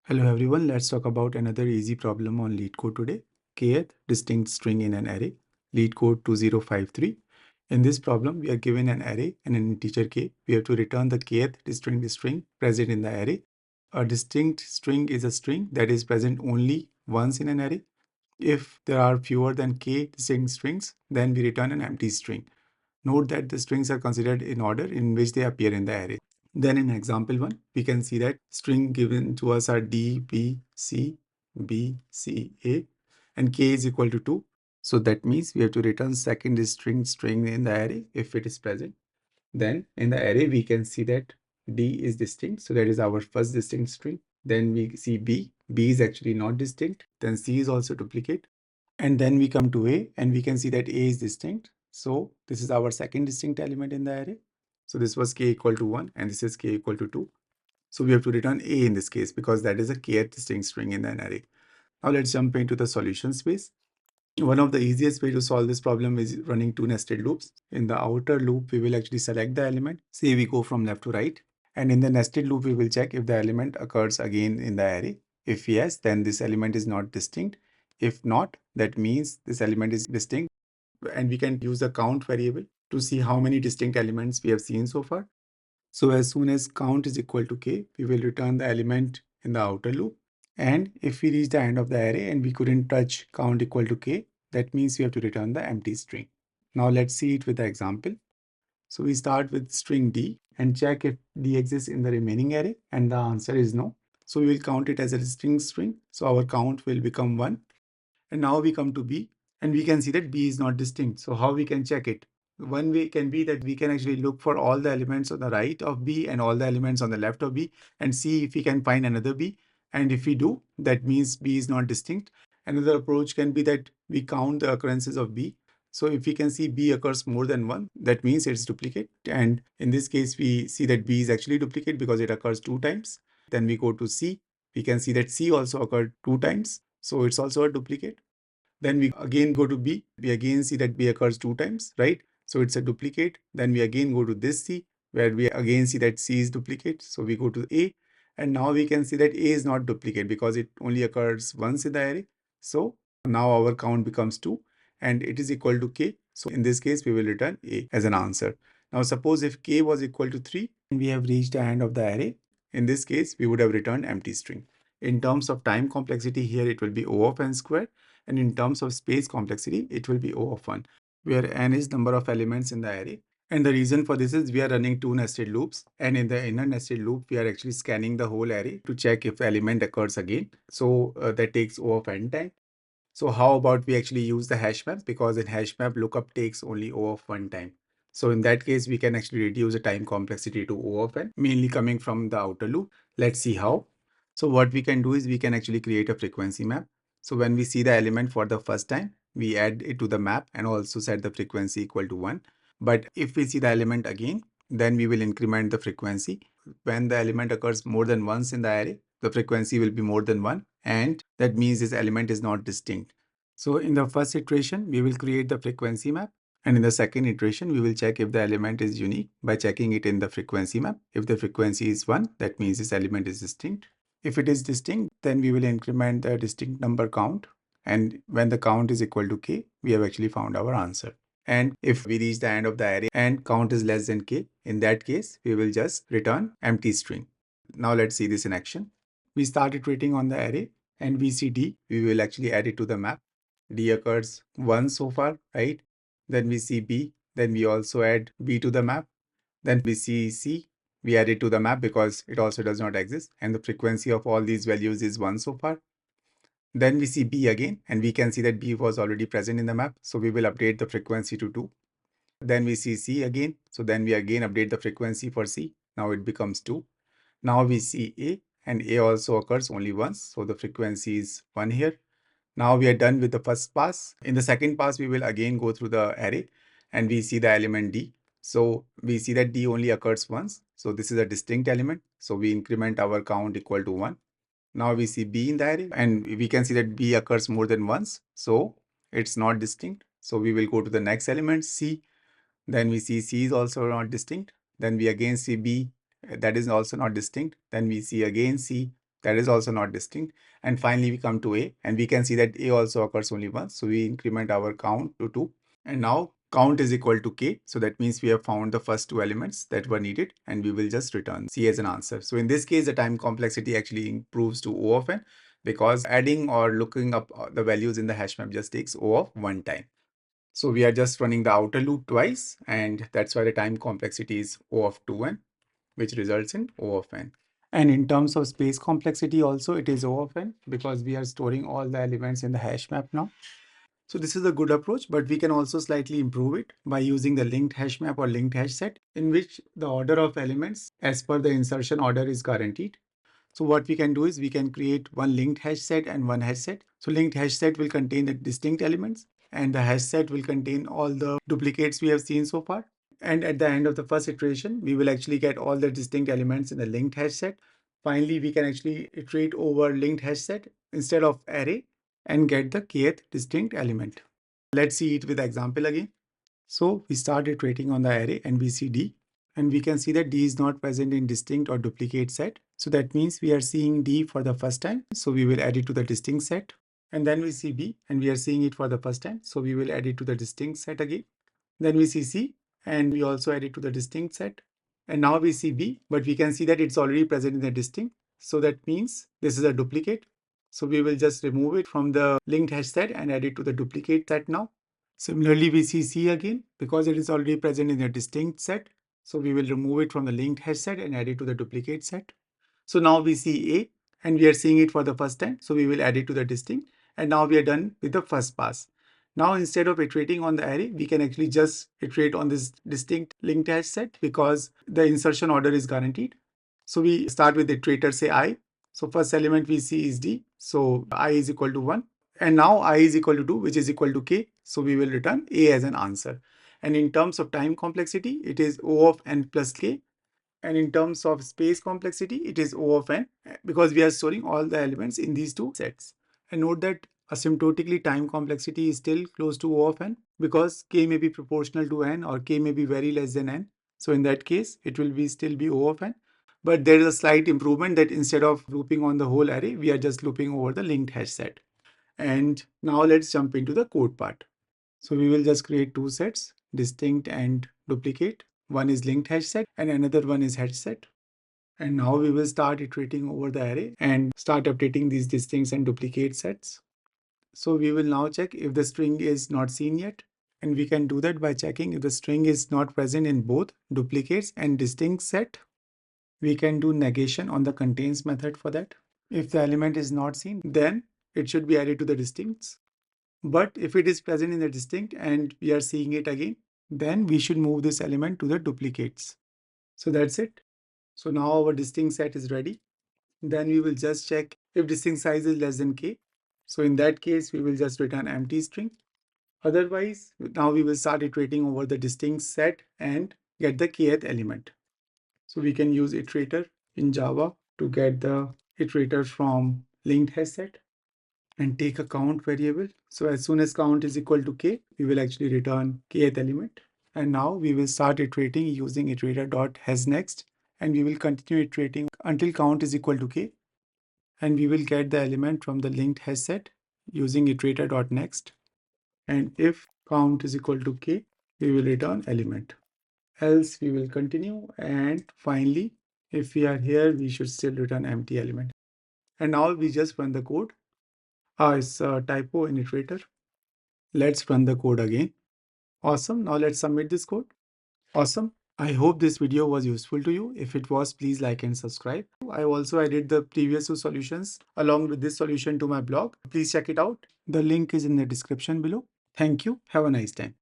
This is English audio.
Hello everyone, let's talk about another easy problem on Leetcode today. Kth distinct string in an array, Leetcode 2053. In this problem, we are given an array and an integer k. We have to return the kth distinct string present in the array. A distinct string is a string that is present only once in an array. If there are fewer than k distinct strings, then we return an empty string. Note that the strings are considered in order in which they appear in the array. Then in example 1, we can see that string given to us are D, B, C, B, C, A, and K is equal to 2. So that means we have to return second string in the array if it is present. Then in the array, we can see that D is distinct. So that is our first distinct string. Then we see B. B is actually not distinct. Then C is also duplicate. And then we come to A and we can see that A is distinct. So this is our second distinct element in the array. So this was k equal to 1 and this is k equal to 2. So we have to return A in this case because that is a kth distinct string in an array. Now let's jump into the solution space. One of the easiest way to solve this problem is running two nested loops. In the outer loop, we will actually select the element. Say we go from left to right. And in the nested loop, we will check if the element occurs again in the array. If yes, then this element is not distinct. If not, that means this element is distinct. And we can use the count variable to see how many distinct elements we have seen so far. So as soon as count is equal to k, we will return the element in the outer loop. And if we reach the end of the array and we couldn't touch count equal to k, that means we have to return the empty string. Now let's see it with the example. So we start with string D and check if D exists in the remaining array, and the answer is no. So we will count it as a distinct string. So our count will become 1. And now we come to B and we can see that B is not distinct. So how we can check it? One way can be that we can actually look for all the elements on the right of B and all the elements on the left of B and see if we can find another B. And if we do, that means B is not distinct. Another approach can be that we count the occurrences of B. So if we can see B occurs more than one, that means it's duplicate. And in this case, we see that B is actually duplicate because it occurs 2 times. Then we go to C. We can see that C also occurred 2 times. So it's also a duplicate. Then we again go to B. We again see that B occurs 2 times, right? So it's a duplicate. Then we again go to this C, where we again see that C is duplicate. So we go to A. And now we can see that A is not duplicate because it only occurs once in the array. So now our count becomes 2 and it is equal to K. So in this case, we will return A as an answer. Now suppose if K was equal to 3 and we have reached the end of the array, in this case, we would have returned empty string. In terms of time complexity here, it will be O of n squared. And in terms of space complexity, it will be O of 1, where n is number of elements in the array. And the reason for this is we are running two nested loops. And in the inner nested loop, we are actually scanning the whole array to check if the element occurs again. So that takes O of n time. So how about we actually use the hash map, because in hash map lookup takes only O of 1 time. So in that case, we can actually reduce the time complexity to O of n, mainly coming from the outer loop. Let's see how. So what we can do is we can actually create a frequency map. So when we see the element for the first time, we add it to the map and also set the frequency equal to 1. But if we see the element again, then we will increment the frequency. When the element occurs more than once in the array, the frequency will be more than 1, and that means this element is not distinct. So in the first iteration, we will create the frequency map. And in the second iteration, we will check if the element is unique by checking it in the frequency map. If the frequency is 1, that means this element is distinct. If it is distinct, then we will increment the distinct number count. And when the count is equal to k, we have actually found our answer. And if we reach the end of the array and count is less than k, in that case, we will just return empty string. Now let's see this in action. We start iterating on the array and we see D. We will actually add it to the map. D occurs once so far, right? Then we see B. Then we also add B to the map. Then we see C. We add it to the map because it also does not exist. And the frequency of all these values is 1 so far. Then we see B again, and we can see that B was already present in the map. So we will update the frequency to 2. Then we see C again. So then we again update the frequency for C. Now it becomes 2. Now we see A, and A also occurs only once. So the frequency is 1 here. Now we are done with the first pass. In the second pass, we will again go through the array and we see the element D. So we see that D only occurs once. So this is a distinct element. So we increment our count equal to 1. Now we see B in the array and we can see that B occurs more than once. So it's not distinct. So we will go to the next element, C. Then we see C is also not distinct. Then we again see B, that is also not distinct. Then we see again C, that is also not distinct. And finally, we come to A, and we can see that A also occurs only once. So we increment our count to 2. And now count is equal to K. So that means we have found the first two elements that were needed, and we will just return C as an answer. So in this case, the time complexity actually improves to O of n, because adding or looking up the values in the hash map just takes O of one time. So we are just running the outer loop twice, and that's why the time complexity is O of 2n, which results in O of n. And in terms of space complexity also, it is O of n, because we are storing all the elements in the hash map now. So this is a good approach, but we can also slightly improve it by using the linked hash map or linked hash set, in which the order of elements as per the insertion order is guaranteed. So what we can do is we can create one linked hash set and one hash set. So linked hash set will contain the distinct elements, and the hash set will contain all the duplicates we have seen so far. And at the end of the first iteration, we will actually get all the distinct elements in the linked hash set. Finally, we can actually iterate over linked hash set instead of array and get the kth distinct element. Let's see it with example again. So we start iterating on the array and we see D, and we can see that D is not present in distinct or duplicate set. So that means we are seeing D for the first time. So we will add it to the distinct set. And then we see B, and we are seeing it for the first time. So we will add it to the distinct set again. Then we see C, and we also add it to the distinct set. And now we see B, but we can see that it's already present in the distinct. So that means this is a duplicate. So we will just remove it from the linked hash set and add it to the duplicate set now. Similarly, we see C again, because it is already present in a distinct set. So we will remove it from the linked hash set and add it to the duplicate set. So now we see A, and we are seeing it for the first time. So we will add it to the distinct. And now we are done with the first pass. Now instead of iterating on the array, we can actually just iterate on this distinct linked hash set, because the insertion order is guaranteed. So we start with the iterator, say I. So first element we see is D. So I is equal to 1. And now I is equal to 2, which is equal to K. So we will return A as an answer. And in terms of time complexity, it is O of n plus K. And in terms of space complexity, it is O of n, because we are storing all the elements in these two sets. And note that asymptotically time complexity is still close to O of n, because K may be proportional to n or K may be very less than n. So in that case, it will be still be O of n. But there is a slight improvement that instead of looping on the whole array, we are just looping over the linked hash set. And now let's jump into the code part. So we will just create two sets, distinct and duplicate. One is linked hash set and another one is hash set. And now we will start iterating over the array and start updating these distincts and duplicate sets. So we will now check if the string is not seen yet. And we can do that by checking if the string is not present in both duplicates and distinct set. We can do negation on the contains method for that. If the element is not seen, then it should be added to the distincts. But if it is present in the distinct and we are seeing it again, then we should move this element to the duplicates. So that's it. So now our distinct set is ready. Then we will just check if distinct size is less than K. So in that case, we will just return empty string. Otherwise, now we will start iterating over the distinct set and get the kth element. So we can use iterator in Java to get the iterator from linked hash set and take a count variable. So as soon as count is equal to K, we will actually return kth element. And now we will start iterating using iterator.hasNext, and we will continue iterating until count is equal to K. And we will get the element from the linked hash set using iterator.next. And if count is equal to K, we will return element. Else we will continue. And finally, if we are here, we should still return empty element. And now we just run the code. It's a typo in iterator. Let's run the code again. Awesome. Now let's submit this code. Awesome. I hope this video was useful to you. If it was, please like and subscribe. I also added the previous two solutions along with this solution to my blog. Please check it out. The link is in the description below. Thank you. Have a nice time.